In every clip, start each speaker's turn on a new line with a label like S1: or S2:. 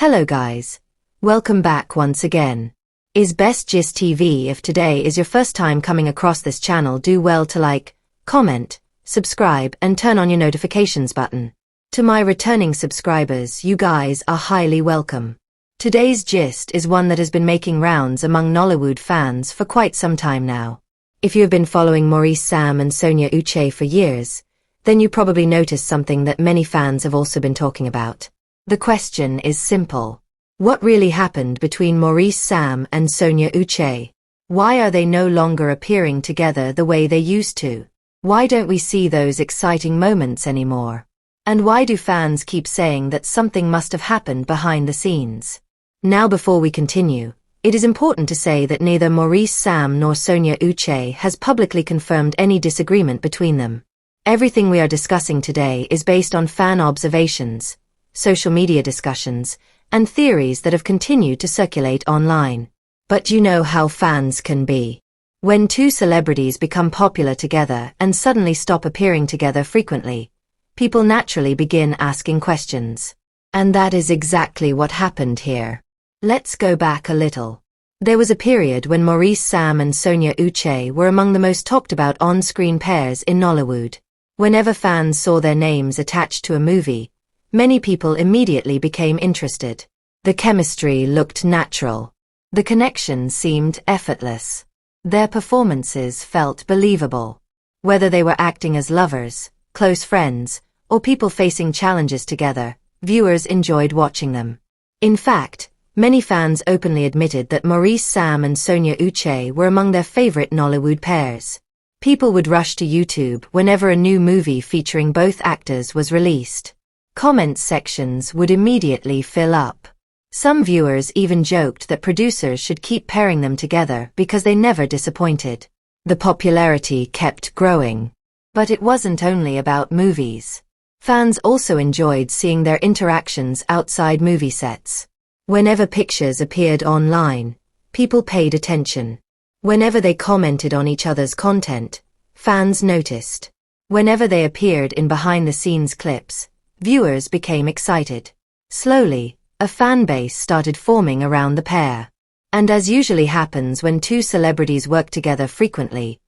S1: Hello guys. Welcome back once again. Is bestgisttv. If today is your first time coming across this channel, do well to like, comment, subscribe and turn on your notifications button. To my returning subscribers, you guys are highly welcome. Today's gist is one that has been making rounds among Nollywood fans for quite some time now. If you have been following Maurice Sam and Sonia Uche for years, then you probably noticed something that many fans have also been talking about. The question is simple. What really happened between Maurice Sam and Sonia Uche? Why are they no longer appearing together the way they used to? Why don't we see those exciting moments anymore? And why do fans keep saying that something must have happened behind the scenes? Now, before we continue, it is important to say that neither Maurice Sam nor Sonia Uche has publicly confirmed any disagreement between them. Everything we are discussing today is based on fan observations, social media discussions, and theories that have continued to circulate online. But you know how fans can be. When two celebrities become popular together and suddenly stop appearing together frequently, people naturally begin asking questions. And that is exactly what happened here. Let's go back a little. There was a period when Maurice Sam and Sonia Uche were among the most talked about on-screen pairs in Nollywood. Whenever fans saw their names attached to a movie, many people immediately became interested. The chemistry looked natural. The connection seemed effortless. Their performances felt believable. Whether they were acting as lovers, close friends, or people facing challenges together, viewers enjoyed watching them. In fact, many fans openly admitted that Maurice Sam and Sonia Uche were among their favorite Nollywood pairs. People would rush to YouTube whenever a new movie featuring both actors was released. Comment sections would immediately fill up. Some viewers even joked that producers should keep pairing them together because they never disappointed. The popularity kept growing. But it wasn't only about movies. Fans also enjoyed seeing their interactions outside movie sets. Whenever pictures appeared online, people paid attention. Whenever they commented on each other's content, fans noticed. Whenever they appeared in behind-the-scenes clips, viewers became excited. Slowly, a fan base started forming around the pair. And as usually happens when two celebrities work together frequently,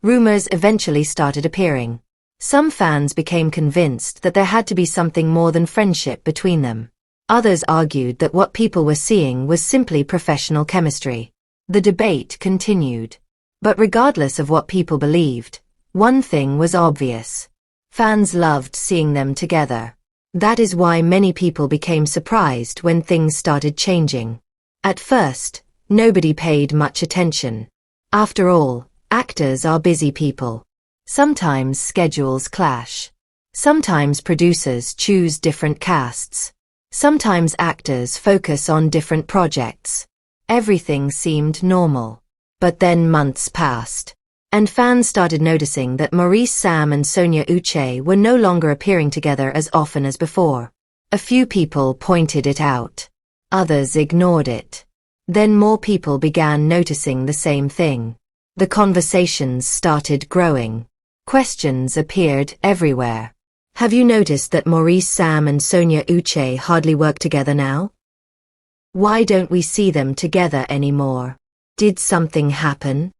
S1: rumors eventually started appearing. Some fans became convinced that there had to be something more than friendship between them. Others argued that what people were seeing was simply professional chemistry. The debate continued. But regardless of what people believed, one thing was obvious. Fans loved seeing them together. That is why many people became surprised when things started changing. At first, nobody paid much attention. After all, actors are busy people. Sometimes schedules clash. Sometimes producers choose different casts. Sometimes actors focus on different projects. Everything seemed normal. But then months passed. And fans started noticing that Maurice Sam and Sonia Uche were no longer appearing together as often as before. A few people pointed it out. Others ignored it. Then more people began noticing the same thing. The conversations started growing. Questions appeared everywhere. Have you noticed that Maurice Sam and Sonia Uche hardly work together now? Why don't we see them together anymore? Did something happen?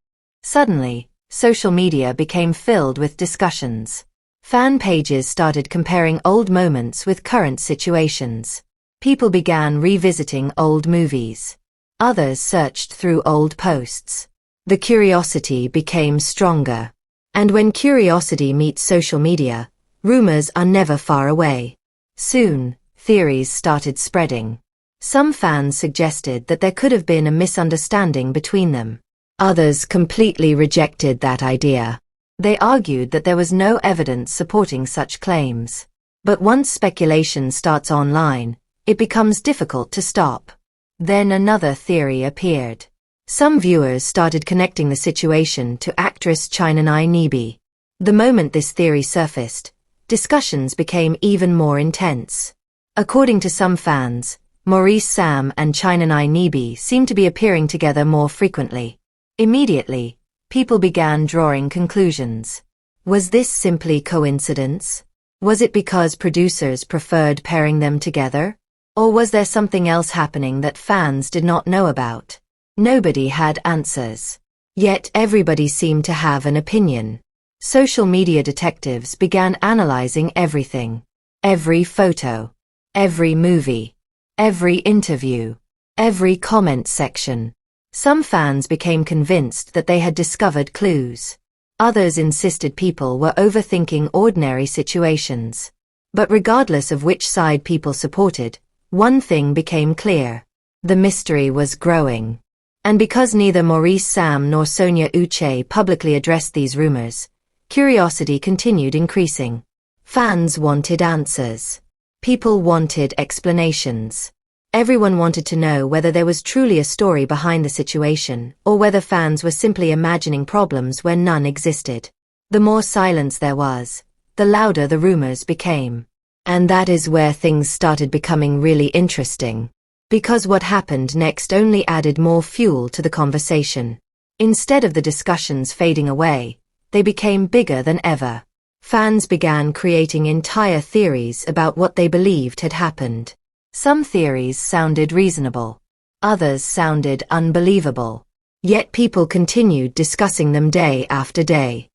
S1: Suddenly, social media became filled with discussions. Fan pages started comparing old moments with current situations. People began revisiting old movies. Others searched through old posts. The curiosity became stronger. And when curiosity meets social media, rumors are never far away. Soon, theories started spreading. Some fans suggested that there could have been a misunderstanding between them. Others completely rejected that idea. They argued that there was no evidence supporting such claims. But once speculation starts online, it becomes difficult to stop. Then another theory appeared. Some viewers started connecting the situation to actress Chinanai Nibi. The moment this theory surfaced, discussions became even more intense. According to some fans, Maurice Sam and Chinanai Nibi seemed to be appearing together more frequently. Immediately, people began drawing conclusions. Was this simply coincidence? Was it because producers preferred pairing them together? Or was there something else happening that fans did not know about? Nobody had answers. Yet everybody seemed to have an opinion. Social media detectives began analyzing everything. Every photo. Every movie. Every interview. Every comment section. Some fans became convinced that they had discovered clues. Others insisted people were overthinking ordinary situations. But regardless of which side people supported, one thing became clear. The mystery was growing. And because neither Maurice Sam nor Sonia Uche publicly addressed these rumors, curiosity continued increasing. Fans wanted answers. People wanted explanations. Everyone wanted to know whether there was truly a story behind the situation, or whether fans were simply imagining problems where none existed. The more silence there was, the louder the rumors became. And that is where things started becoming really interesting. Because what happened next only added more fuel to the conversation. Instead of the discussions fading away, they became bigger than ever. Fans began creating entire theories about what they believed had happened. Some theories sounded reasonable. Others sounded unbelievable. Yet people continued discussing them day after day.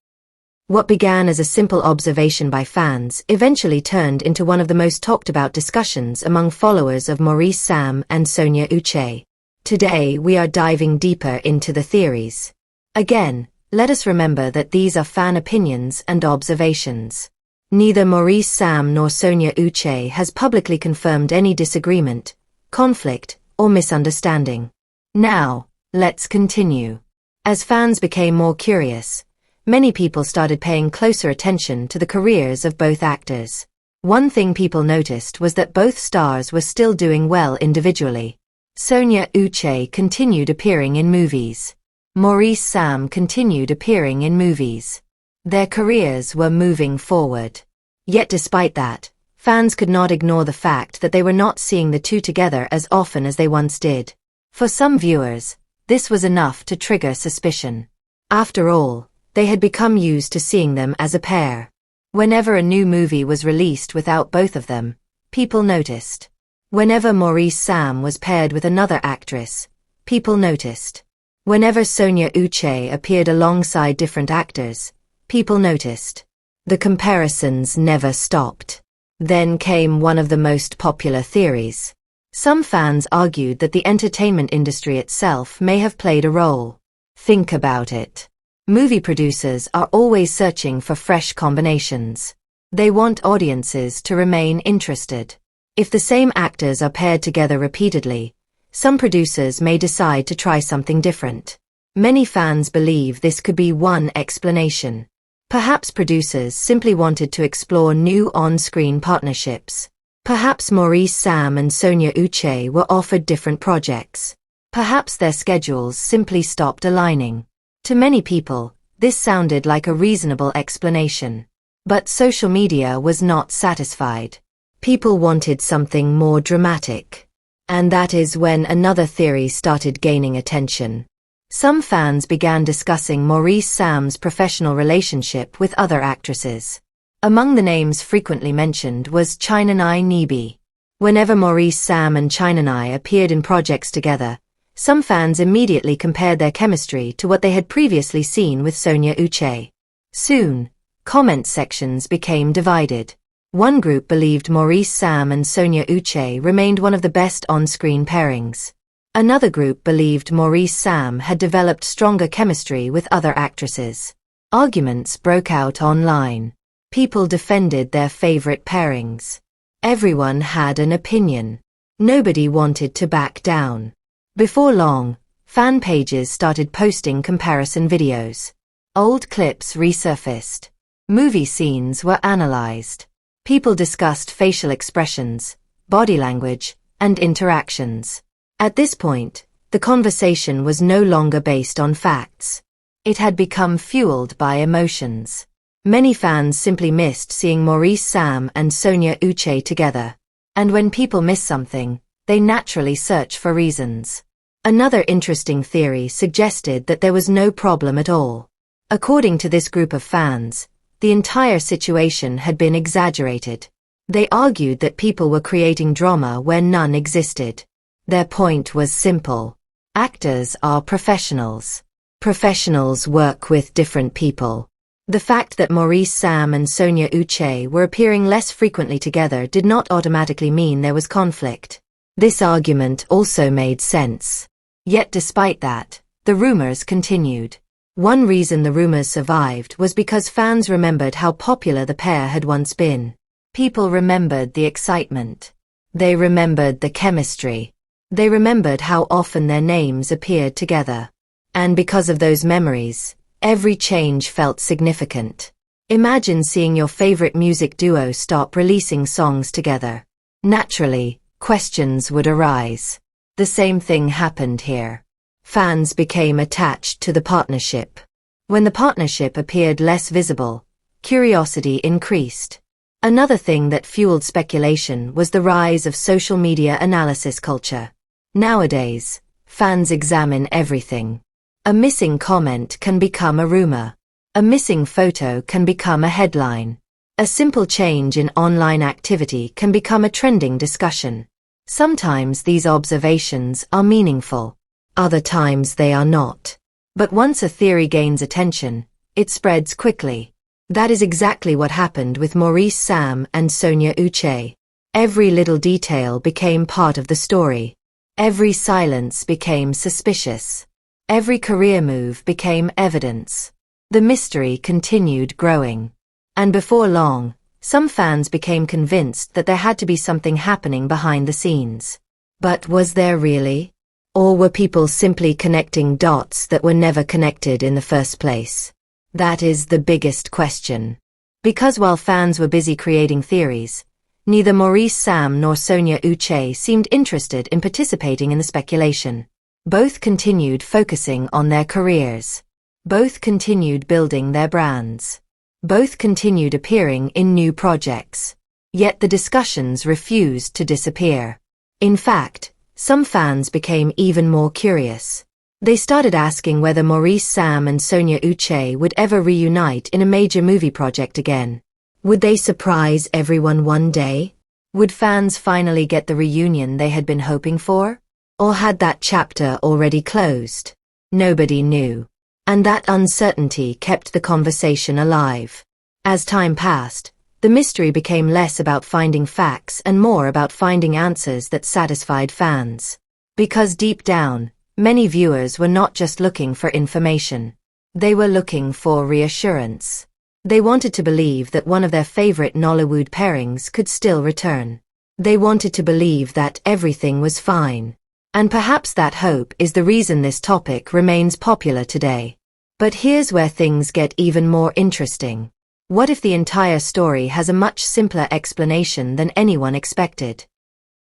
S1: What began as a simple observation by fans eventually turned into one of the most talked about discussions among followers of Maurice Sam and Sonia Uche. Today we are diving deeper into the theories. Again, let us remember that these are fan opinions and observations. Neither Maurice Sam nor Sonia Uche has publicly confirmed any disagreement, conflict, or misunderstanding. Now, let's continue. As fans became more curious, many people started paying closer attention to the careers of both actors. One thing people noticed was that both stars were still doing well individually. Sonia Uche continued appearing in movies. Maurice Sam continued appearing in movies. Their careers were moving forward. Yet despite that, fans could not ignore the fact that they were not seeing the two together as often as they once did. For some viewers, this was enough to trigger suspicion. After all, they had become used to seeing them as a pair. Whenever a new movie was released without both of them, people noticed. Whenever Maurice Sam was paired with another actress, people noticed. Whenever Sonia Uche appeared alongside different actors, people noticed. The comparisons never stopped. Then came one of the most popular theories. Some fans argued that the entertainment industry itself may have played a role. Think about it. Movie producers are always searching for fresh combinations. They want audiences to remain interested. If the same actors are paired together repeatedly, some producers may decide to try something different. Many fans believe this could be one explanation. Perhaps producers simply wanted to explore new on-screen partnerships. Perhaps Maurice Sam and Sonia Uche were offered different projects. Perhaps their schedules simply stopped aligning. To many people, this sounded like a reasonable explanation. But social media was not satisfied. People wanted something more dramatic. And that is when another theory started gaining attention. Some fans began discussing Maurice Sam's professional relationship with other actresses. Among the names frequently mentioned was Chinanai Nibi. Whenever Maurice Sam and Chinanai appeared in projects together, some fans immediately compared their chemistry to what they had previously seen with Sonia Uche. Soon, comment sections became divided. One group believed Maurice Sam and Sonia Uche remained one of the best on-screen pairings. Another group believed Maurice Sam had developed stronger chemistry with other actresses. Arguments broke out online. People defended their favorite pairings. Everyone had an opinion. Nobody wanted to back down. Before long, fan pages started posting comparison videos. Old clips resurfaced. Movie scenes were analyzed. People discussed facial expressions, body language, and interactions. At this point, the conversation was no longer based on facts. It had become fueled by emotions. Many fans simply missed seeing Maurice Sam and Sonia Uche together. And when people miss something, they naturally search for reasons. Another interesting theory suggested that there was no problem at all. According to this group of fans, the entire situation had been exaggerated. They argued that people were creating drama where none existed. Their point was simple. Actors are professionals. Professionals work with different people. The fact that Maurice Sam and Sonia Uche were appearing less frequently together did not automatically mean there was conflict. This argument also made sense. Yet despite that, the rumors continued. One reason the rumors survived was because fans remembered how popular the pair had once been. People remembered the excitement. They remembered the chemistry. They remembered how often their names appeared together. And because of those memories, every change felt significant. Imagine seeing your favorite music duo stop releasing songs together. Naturally, questions would arise. The same thing happened here. Fans became attached to the partnership. When the partnership appeared less visible, curiosity increased. Another thing that fueled speculation was the rise of social media analysis culture. Nowadays, fans examine everything. A missing comment can become a rumor. A missing photo can become a headline. A simple change in online activity can become a trending discussion. Sometimes these observations are meaningful. Other times they are not. But once a theory gains attention, it spreads quickly. That is exactly what happened with Maurice Sam and Sonia Uche. Every little detail became part of the story. Every silence became suspicious. Every career move became evidence. The mystery continued growing. And before long, some fans became convinced that there had to be something happening behind the scenes. But was there really? Or were people simply connecting dots that were never connected in the first place? That is the biggest question. Because while fans were busy creating theories, neither Maurice Sam nor Sonia Uche seemed interested in participating in the speculation. Both continued focusing on their careers. Both continued building their brands. Both continued appearing in new projects. Yet the discussions refused to disappear. In fact, some fans became even more curious. They started asking whether Maurice Sam and Sonia Uche would ever reunite in a major movie project again. Would they surprise everyone one day? Would fans finally get the reunion they had been hoping for? Or had that chapter already closed? Nobody knew. And that uncertainty kept the conversation alive. As time passed, the mystery became less about finding facts and more about finding answers that satisfied fans. Because deep down, many viewers were not just looking for information. They were looking for reassurance. They wanted to believe that one of their favorite Nollywood pairings could still return. They wanted to believe that everything was fine. And perhaps that hope is the reason this topic remains popular today. But here's where things get even more interesting. What if the entire story has a much simpler explanation than anyone expected?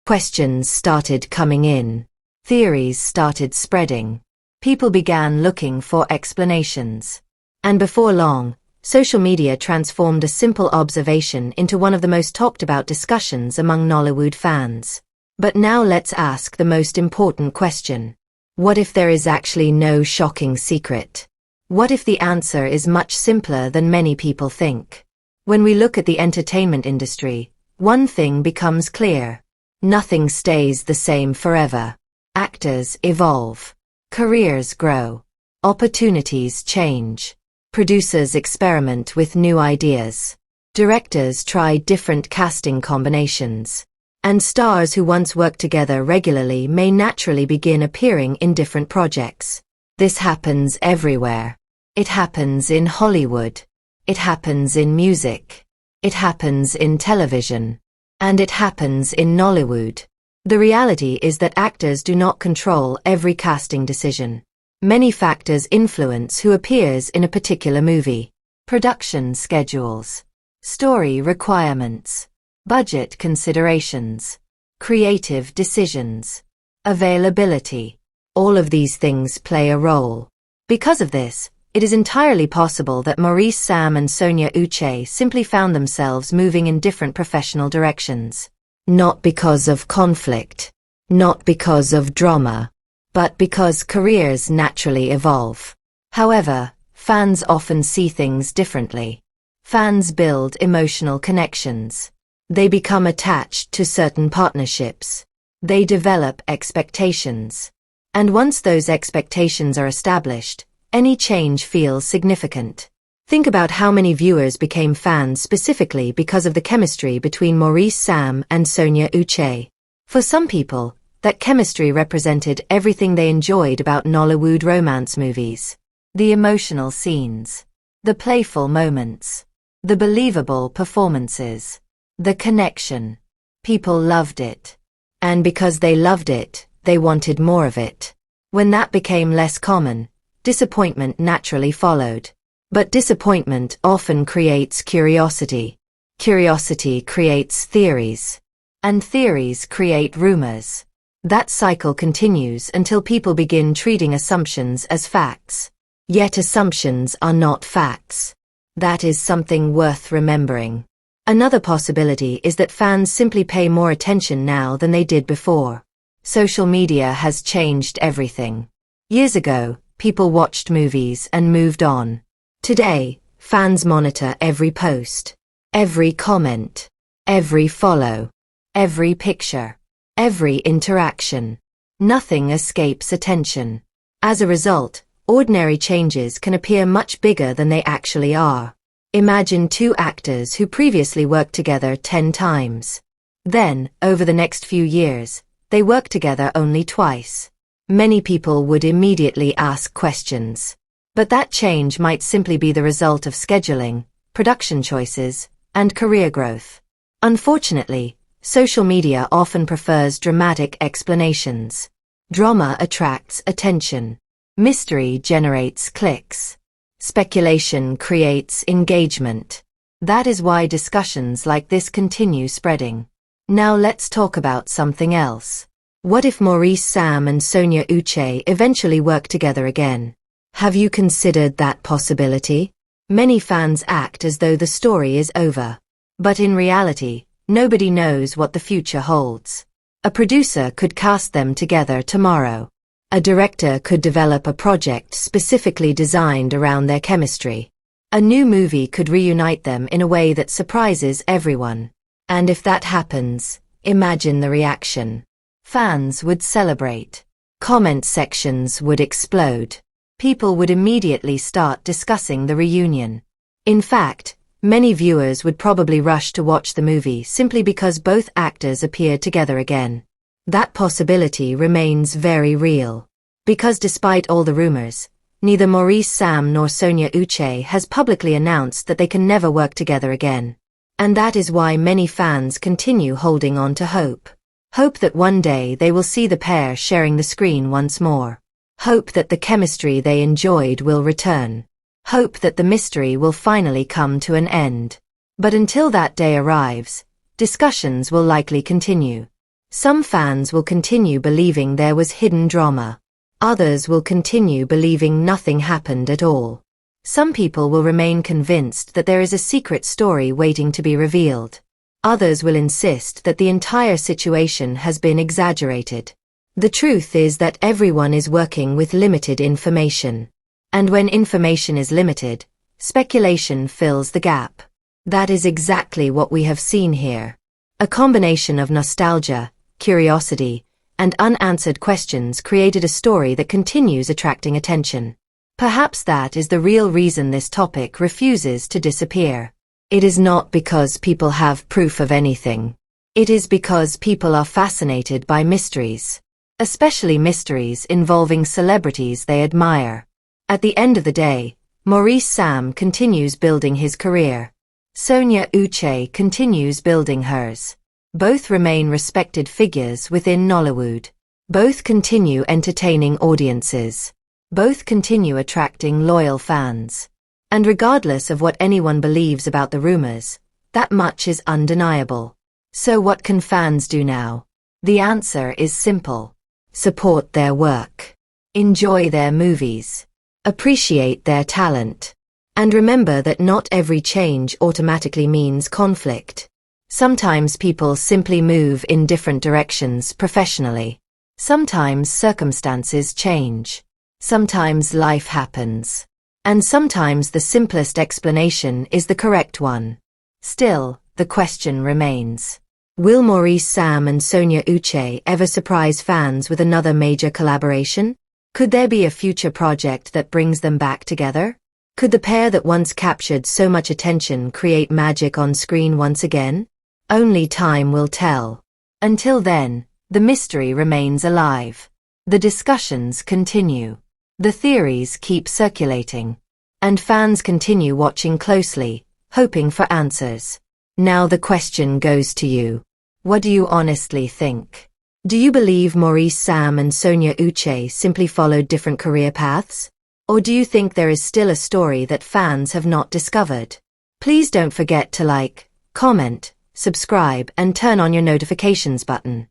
S1: Questions started coming in. Theories started spreading. People began looking for explanations. And before long, social media transformed a simple observation into one of the most talked about discussions among Nollywood fans. But now let's ask the most important question. What if there is actually no shocking secret? What if the answer is much simpler than many people think? When we look at the entertainment industry, one thing becomes clear. Nothing stays the same forever. Actors evolve. Careers grow. Opportunities change. Producers experiment with new ideas. Directors try different casting combinations. And stars who once worked together regularly may naturally begin appearing in different projects. This happens everywhere. It happens in Hollywood. It happens in music. It happens in television. And it happens in Nollywood. The reality is that actors do not control every casting decision. Many factors influence who appears in a particular movie. Production schedules. Story requirements. Budget considerations. Creative decisions. Availability. All of these things play a role. Because of this, it is entirely possible that Maurice Sam and Sonia Uche simply found themselves moving in different professional directions. Not because of conflict, not because of drama, but because careers naturally evolve. However, fans often see things differently. Fans build emotional connections. They become attached to certain partnerships. They develop expectations. And once those expectations are established, any change feels significant. Think about how many viewers became fans specifically because of the chemistry between Maurice Sam and Sonia Uche. For some people, that chemistry represented everything they enjoyed about Nollywood romance movies. The emotional scenes, the playful moments, the believable performances, the connection. People loved it. And because they loved it, they wanted more of it. When that became less common, disappointment naturally followed. But disappointment often creates curiosity. Curiosity creates theories. And theories create rumors. That cycle continues until people begin treating assumptions as facts. Yet assumptions are not facts. That is something worth remembering. Another possibility is that fans simply pay more attention now than they did before. Social media has changed everything. Years ago, people watched movies and moved on. Today, fans monitor every post, every comment, every follow, every picture, every interaction. Nothing escapes attention. As a result, ordinary changes can appear much bigger than they actually are. Imagine two actors who previously worked together 10 times. Then, over the next few years, they work together only twice. Many people would immediately ask questions. But that change might simply be the result of scheduling, production choices, and career growth. Unfortunately, social media often prefers dramatic explanations. Drama attracts attention. Mystery generates clicks. Speculation creates engagement. That is why discussions like this continue spreading. Now let's talk about something else. What if Maurice Sam and Sonia Uche eventually work together again? Have you considered that possibility? Many fans act as though the story is over. But in reality, nobody knows what the future holds. A producer could cast them together tomorrow. A director could develop a project specifically designed around their chemistry. A new movie could reunite them in a way that surprises everyone. And if that happens, imagine the reaction. Fans would celebrate. Comment sections would explode. People would immediately start discussing the reunion. In fact, many viewers would probably rush to watch the movie simply because both actors appeared together again. That possibility remains very real. Because despite all the rumors, neither Maurice Sam nor Sonia Uche has publicly announced that they can never work together again. And that is why many fans continue holding on to hope. Hope that one day they will see the pair sharing the screen once more. Hope that the chemistry they enjoyed will return. Hope that the mystery will finally come to an end. But until that day arrives, discussions will likely continue. Some fans will continue believing there was hidden drama. Others will continue believing nothing happened at all. Some people will remain convinced that there is a secret story waiting to be revealed. Others will insist that the entire situation has been exaggerated. The truth is that everyone is working with limited information. And when information is limited, speculation fills the gap. That is exactly what we have seen here. A combination of nostalgia, curiosity, and unanswered questions created a story that continues attracting attention. Perhaps that is the real reason this topic refuses to disappear. It is not because people have proof of anything. It is because people are fascinated by mysteries, especially mysteries involving celebrities they admire. At the end of the day, Maurice Sam continues building his career. Sonia Uche continues building hers. Both remain respected figures within Nollywood. Both continue entertaining audiences. Both continue attracting loyal fans. And regardless of what anyone believes about the rumors, that much is undeniable. So what can fans do now? The answer is simple. Support their work. Enjoy their movies. Appreciate their talent. And remember that not every change automatically means conflict. Sometimes people simply move in different directions professionally. Sometimes circumstances change. Sometimes life happens. And sometimes the simplest explanation is the correct one. Still, the question remains. Will Maurice Sam and Sonia Uche ever surprise fans with another major collaboration? Could there be a future project that brings them back together? Could the pair that once captured so much attention create magic on screen once again? Only time will tell. Until then, the mystery remains alive. The discussions continue. The theories keep circulating. And fans continue watching closely, hoping for answers. Now the question goes to you. What do you honestly think? Do you believe Maurice Sam and Sonia Uche simply followed different career paths? Or do you think there is still a story that fans have not discovered? Please don't forget to like, comment, subscribe, and turn on your notifications button.